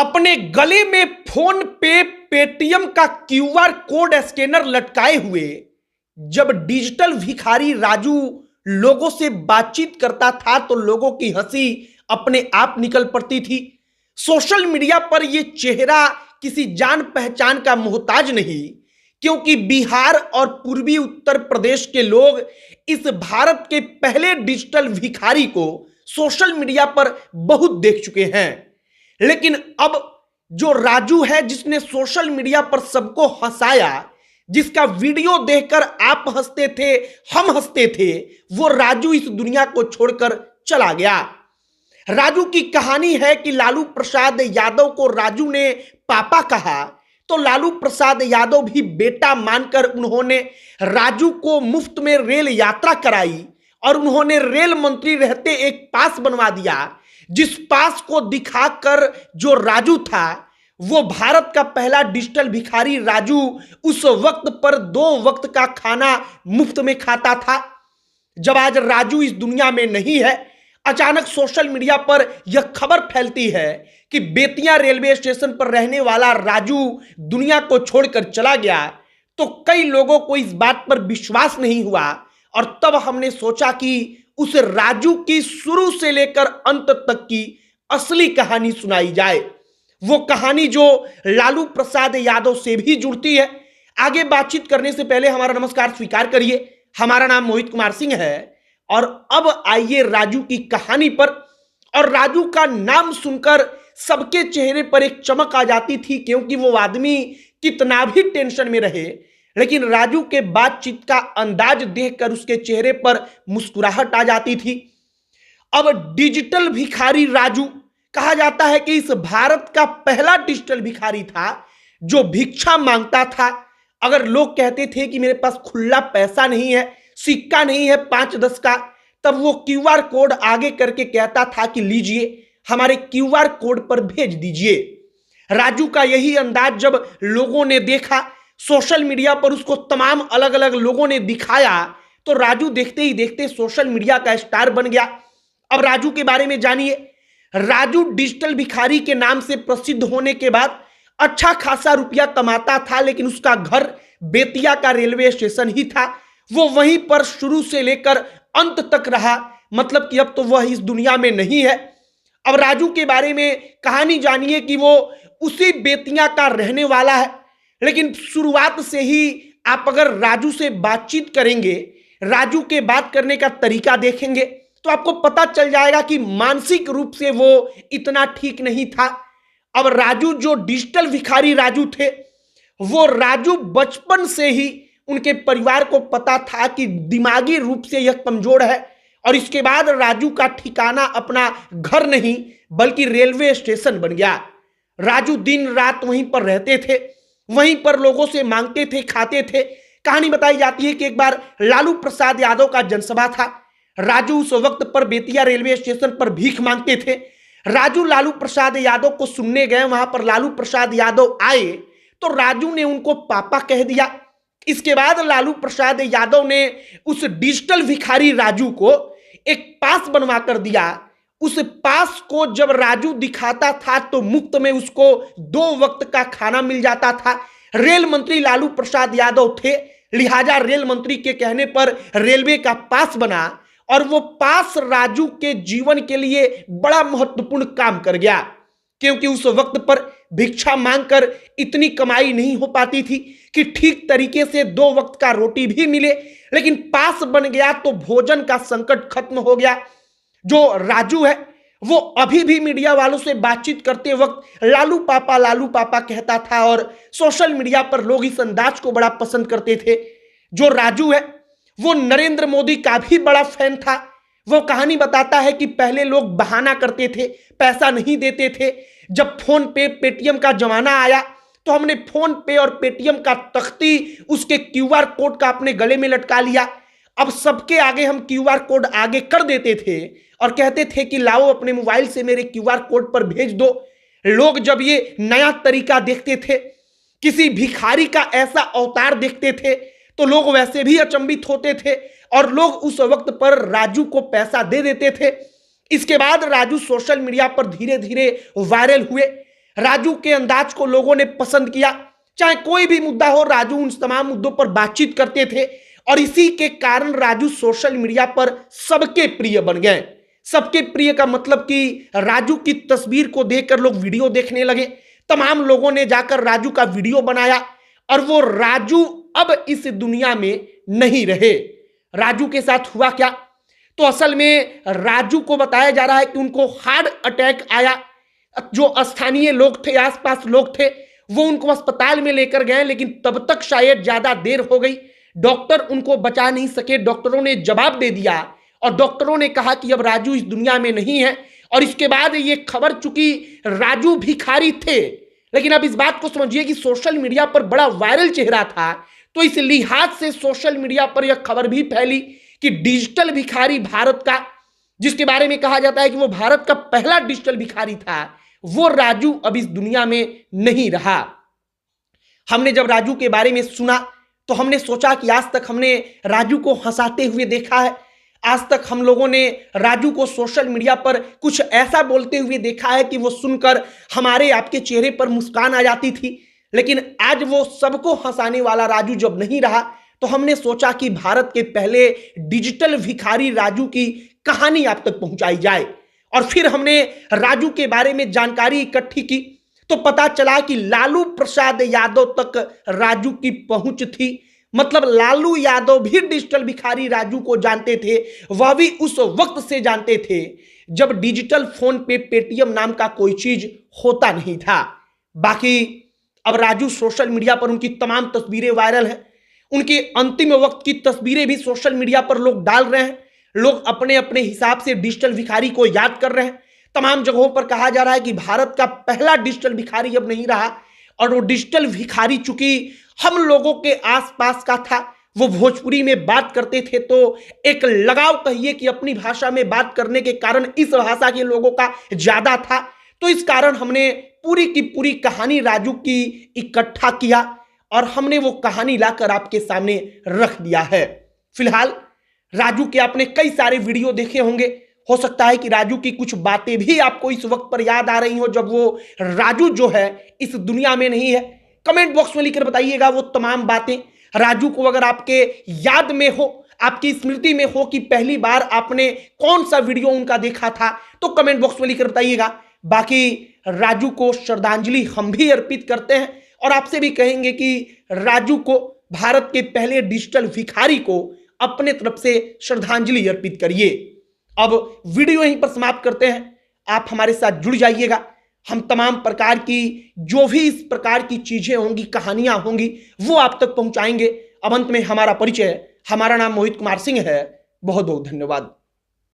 अपने गले में फोन पे पेटीएम का क्यूआर कोड स्कैनर लटकाए हुए जब डिजिटल भिखारी राजू लोगों से बातचीत करता था तो लोगों की हंसी अपने आप निकल पड़ती थी। सोशल मीडिया पर यह चेहरा किसी जान पहचान का मोहताज नहीं, क्योंकि बिहार और पूर्वी उत्तर प्रदेश के लोग इस भारत के पहले डिजिटल भिखारी को सोशल मीडिया पर बहुत देख चुके हैं। लेकिन अब जो राजू है, जिसने सोशल मीडिया पर सबको हंसाया, जिसका वीडियो देखकर आप हंसते थे, हम हंसते थे, वो राजू इस दुनिया को छोड़कर चला गया। राजू की कहानी है कि लालू प्रसाद यादव को राजू ने पापा कहा तो लालू प्रसाद यादव भी बेटा मानकर उन्होंने राजू को मुफ्त में रेल यात्रा कराई और उन्होंने रेल मंत्री रहते एक पास बनवा दिया, जिस पास को दिखाकर जो राजू था वो भारत का पहला डिजिटल भिखारी राजू उस वक्त पर 2 वक्त का खाना मुफ्त में खाता था। जब आज राजू इस दुनिया में नहीं है, अचानक सोशल मीडिया पर यह खबर फैलती है कि बेतिया रेलवे स्टेशन पर रहने वाला राजू दुनिया को छोड़कर चला गया, तो कई लोगों को इस बात पर विश्वास नहीं हुआ और तब हमने सोचा कि उस राजू की शुरू से लेकर अंत तक की असली कहानी सुनाई जाए। वो कहानी जो लालू प्रसाद यादव से भी जुड़ती है। आगे बातचीत करने से पहले हमारा नमस्कार स्वीकार करिए। हमारा नाम मोहित कुमार सिंह है और अब आइए राजू की कहानी पर। और राजू का नाम सुनकर सबके चेहरे पर एक चमक आ जाती थी, क्योंकि वो आदमी कितना भी टेंशन में रहे लेकिन राजू के बातचीत का अंदाज देखकर उसके चेहरे पर मुस्कुराहट आ जाती थी। अब डिजिटल भिखारी राजू कहा जाता है कि इस भारत का पहला डिजिटल भिखारी था जो भिक्षा मांगता था। अगर लोग कहते थे कि मेरे पास खुला पैसा नहीं है, सिक्का नहीं है 5-10 का, तब वो क्यूआर कोड आगे करके कहता था कि लीजिए हमारे क्यूआर कोड पर भेज दीजिए। राजू का यही अंदाज जब लोगों ने देखा, सोशल मीडिया पर उसको तमाम अलग अलग लोगों ने दिखाया, तो राजू देखते ही देखते सोशल मीडिया का स्टार बन गया। अब राजू के बारे में जानिए। राजू डिजिटल भिखारी के नाम से प्रसिद्ध होने के बाद अच्छा खासा रुपया कमाता था, लेकिन उसका घर बेतिया का रेलवे स्टेशन ही था। वो वहीं पर शुरू से लेकर अंत तक रहा, मतलब कि अब तो वह इस दुनिया में नहीं है। अब राजू के बारे में कहानी जानिए कि वो उसी बेतिया का रहने वाला है, लेकिन शुरुआत से ही आप अगर राजू से बातचीत करेंगे, राजू के बात करने का तरीका देखेंगे, तो आपको पता चल जाएगा कि मानसिक रूप से वो इतना ठीक नहीं था। अब राजू जो डिजिटल भिखारी राजू थे, वो राजू बचपन से ही उनके परिवार को पता था कि दिमागी रूप से यह कमजोर है, और इसके बाद राजू का ठिकाना अपना घर नहीं बल्कि रेलवे स्टेशन बन गया। राजू दिन रात वहीं पर रहते थे, वहीं पर लोगों से मांगते थे, खाते थे। कहानी बताई जाती है कि एक बार लालू प्रसाद यादव का जनसभा था। राजू उस वक्त पर बेतिया रेलवे स्टेशन पर भीख मांगते थे। राजू लालू प्रसाद यादव को सुनने गए, वहां पर लालू प्रसाद यादव आए तो राजू ने उनको पापा कह दिया। इसके बाद लालू प्रसाद यादव ने उस डिजिटल भिखारी राजू को एक पास बनवा कर दिया। उस पास को जब राजू दिखाता था तो मुफ्त में उसको 2 वक्त का खाना मिल जाता था। रेल मंत्री लालू प्रसाद यादव थे, लिहाजा रेल मंत्री के कहने पर रेलवे का पास बना और वो पास राजू के जीवन के लिए बड़ा महत्वपूर्ण काम कर गया, क्योंकि उस वक्त पर भिक्षा मांगकर इतनी कमाई नहीं हो पाती थी कि ठीक तरीके से 2 वक्त का रोटी भी मिले। लेकिन पास बन गया तो भोजन का संकट खत्म हो गया। जो राजू है वो अभी भी मीडिया वालों से बातचीत करते वक्त लालू पापा कहता था और सोशल मीडिया पर लोग इस अंदाज को बड़ा पसंद करते थे। जो राजू है वो नरेंद्र मोदी का भी बड़ा फैन था। वो कहानी बताता है कि पहले लोग बहाना करते थे, पैसा नहीं देते थे। जब फोन पे पेटीएम का जमाना आया तो हमने फोन पे और पेटीएम का तख्ती उसके क्यूआर कोड का अपने गले में लटका लिया। अब सबके आगे हम क्यूआर कोड आगे कर देते थे और कहते थे कि लाओ अपने मोबाइल से मेरे क्यूआर कोड पर भेज दो। लोग जब ये नया तरीका देखते थे, किसी भिखारी का ऐसा अवतार देखते थे, तो लोग वैसे भी अचंभित होते थे और लोग उस वक्त पर राजू को पैसा दे देते थे। इसके बाद राजू सोशल मीडिया पर धीरे धीरे वायरल हुए। राजू के अंदाज को लोगों ने पसंद किया। चाहे कोई भी मुद्दा हो, राजू उन तमाम मुद्दों पर बातचीत करते थे और इसी के कारण राजू सोशल मीडिया पर सबके प्रिय बन गए। सबके प्रिय का मतलब कि राजू की तस्वीर को देखकर लोग वीडियो देखने लगे। तमाम लोगों ने जाकर राजू का वीडियो बनाया और वो राजू अब इस दुनिया में नहीं रहे। राजू के साथ हुआ क्या? तो असल में राजू को बताया जा रहा है कि उनको हार्ट अटैक आया। जो स्थानीय लोग थे, आसपास लोग थे, वो उनको अस्पताल में लेकर गए, लेकिन तब तक शायद ज्यादा देर हो गई। डॉक्टर उनको बचा नहीं सके। डॉक्टरों ने जवाब दे दिया और डॉक्टरों ने कहा कि अब राजू इस दुनिया में नहीं है। और इसके बाद ये खबर, चूंकि राजू भिखारी थे, लेकिन अब इस बात को समझिए कि सोशल मीडिया पर बड़ा वायरल चेहरा था, तो इस लिहाज से सोशल मीडिया पर यह खबर भी फैली कि डिजिटल भिखारी भारत का, जिसके बारे में कहा जाता है कि वो भारत का पहला डिजिटल भिखारी था, वो राजू अब इस दुनिया में नहीं रहा। हमने जब राजू के बारे में सुना तो हमने सोचा कि आज तक हमने राजू को हंसाते हुए देखा है, आज तक हम लोगों ने राजू को सोशल मीडिया पर कुछ ऐसा बोलते हुए देखा है कि वो सुनकर हमारे आपके चेहरे पर मुस्कान आ जाती थी। लेकिन आज वो सबको हंसाने वाला राजू जब नहीं रहा, तो हमने सोचा कि भारत के पहले डिजिटल भिखारी राजू की कहानी आप तक पहुंचाई जाए। और फिर हमने राजू के बारे में जानकारी इकट्ठी की तो पता चला कि लालू प्रसाद यादव तक राजू की पहुंच थी। मतलब लालू यादव भी डिजिटल भिखारी राजू को जानते थे। वह भी उस वक्त से जानते थे जब डिजिटल फोन पे पेटीएम नाम का कोई चीज होता नहीं था। बाकी अब राजू सोशल मीडिया पर उनकी तमाम तस्वीरें वायरल हैं। उनके अंतिम वक्त की तस्वीरें भी सोशल मीडिया पर लोग डाल रहे हैं। लोग अपने अपने हिसाब से डिजिटल भिखारी को याद कर रहे हैं। तमाम जगहों पर कहा जा रहा है कि भारत का पहला डिजिटल भिखारी अब नहीं रहा। और वो डिजिटल भिखारी चूंकि हम लोगों के आसपास का था, वो भोजपुरी में बात करते थे, तो एक लगाव कहिए कि अपनी भाषा में बात करने के कारण इस भाषा के लोगों का ज्यादा था। तो इस कारण हमने पूरी की पूरी कहानी राजू की इकट्ठा किया और हमने वो कहानी लाकर आपके सामने रख दिया है। फिलहाल राजू के आपने कई सारे वीडियो देखे होंगे। हो सकता है कि राजू की कुछ बातें भी आपको इस वक्त पर याद आ रही हो जब वो राजू जो है इस दुनिया में नहीं है। कमेंट बॉक्स में लिखकर बताइएगा वो तमाम बातें। राजू को अगर आपके याद में हो, आपकी स्मृति में हो कि पहली बार आपने कौन सा वीडियो उनका देखा था, तो कमेंट बॉक्स में लिखकर बताइएगा। बाकी राजू को श्रद्धांजलि हम भी अर्पित करते हैं और आपसे भी कहेंगे कि राजू को, भारत के पहले डिजिटल भिखारी को, अपने तरफ से श्रद्धांजलि अर्पित करिए। अब वीडियो यहीं पर समाप्त करते हैं। आप हमारे साथ जुड़ जाइएगा। हम तमाम प्रकार की जो भी इस प्रकार की चीजें होंगी, कहानियां होंगी, वो आप तक पहुंचाएंगे। अब अंत में हमारा परिचय, हमारा नाम मोहित कुमार सिंह है। बहुत बहुत धन्यवाद।